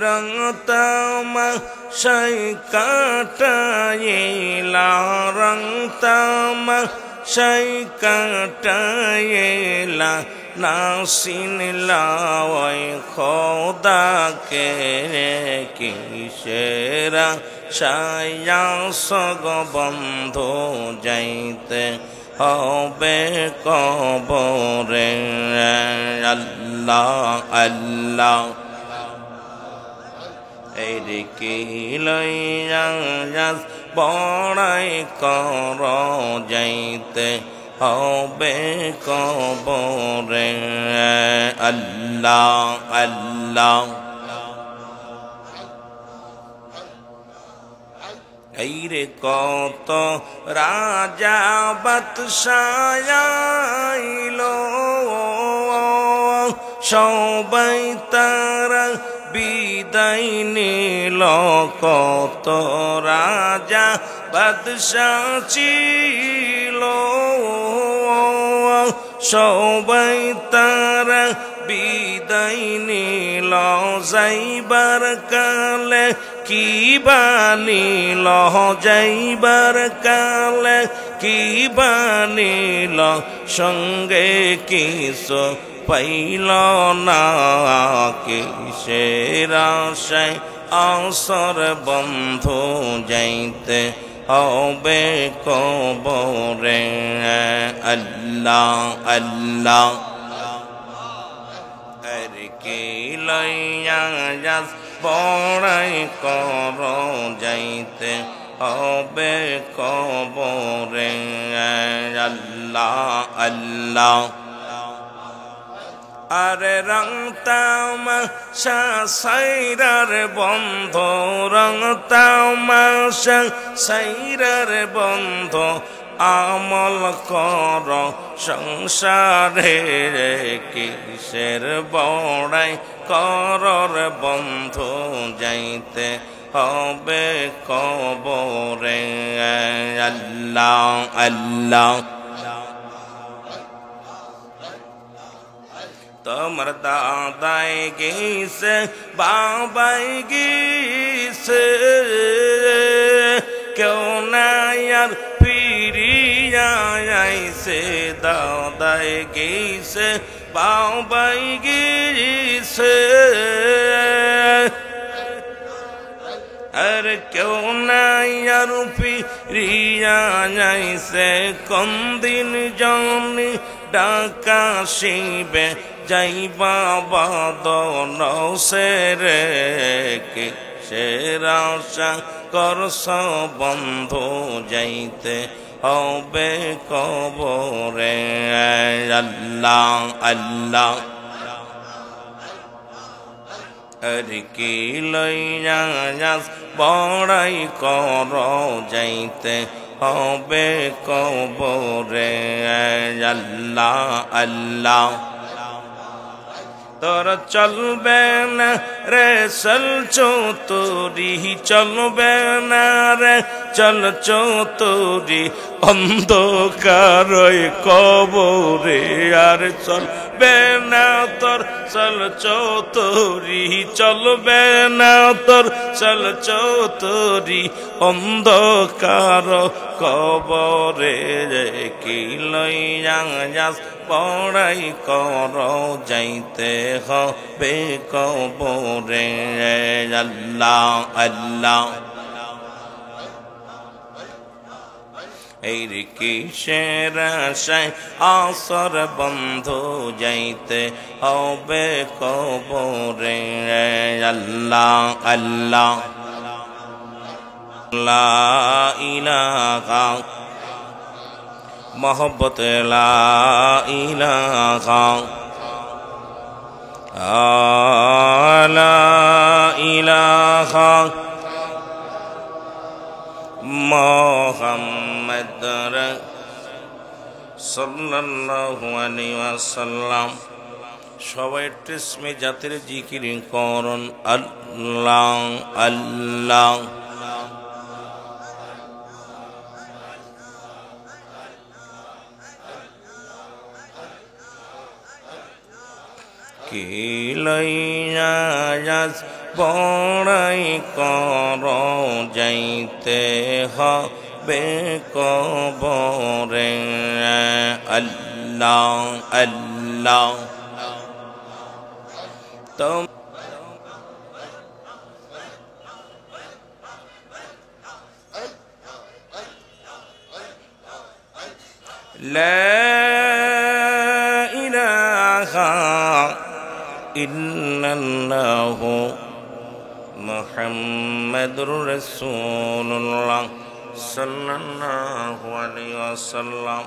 রংতামা শাই কাটাইলা রংতামা শাই কাটাইলা নাসিনলা ওই খোদাকে কিসেরা শায়া সগ বন্ধু যাইতে হবে কবরে আল্লাহ আল্লাহ এদিকে লইয়া বড়াই কর যাইতে হবে কবরে আল্লাহ আল্লাহ এইরে কত রাজা বাদশায়াইলো সবাই তারা বিদায় নিল কত রাজা বাদশাহ ছিল সবাই তারা বিদায় নিল যাইবার কালে কি বানিল যাইবার কালে কি বানিল সঙ্গে কিছু পাইল না কিসের আশায় আসর বন্ধু যাইতে হবে কবরে আল্লাহ আল্লাহ আর কি লইয়া যাস বড়াই কর যাইতে হবে কবরে আল্লাহ আল্লাহ আরে রংতামা সাইরার বন্ধ রংতামা সাইরার বন্ধ আমল কর সংসারে কিসের বড়াই করর বন্ধু যাইতে হবে কবরে আল্লাহ আল্লাহ তোমার দাদাই গেছে বাবাই গেছে কেউ নাই আর ফিরিয়া আইছে দাদাই গেছে বাবাই গেছে আর কেউ নাই আর ফিরিয়া আইছে কোন দিন জানি ডাকা শিবে যাইবা বাদন সেরে কিসের আশা করছ বন্ধু যাইতে হবে কবরে আল্লাহ আল্লাহ আর কি লইয়া যাস বড়াই কর যাইতে হবে কবরে আল্লাহ আল্লাহ তোর চলবে না রে চল চৌতুরি চলবে না রে চল চৌতুরি অন্ধকার কবরে আর চলবে না তোর চল চৌতুরি চলবে না তোর চল চৌতুরি অন্ধকার কবরে কি লইয়া যাস পড়াই কর যাইতে হবে কবরে আল্লাহ আল্লাহ এই কিসের আশায় আসর বন্ধু যাইতে হবে কবরে আল্লাহ আল্লাহ লা ইলাহা মোহব্বত লা ইলাহা লা ইলাহা মুহাম্মদ সাল্লাল্লাহু আলাইহি ওয়াসাল্লাম সবাই ইসমে জাতের জিকির করুন আল্লাহ আল্লাহ কি লইয়া যাস বড়াই কর যাইতে হবে কবরে আল্লাহ আল্লাহ তোম لا إله إلا الله محمد رسول الله صلى الله عليه وسلم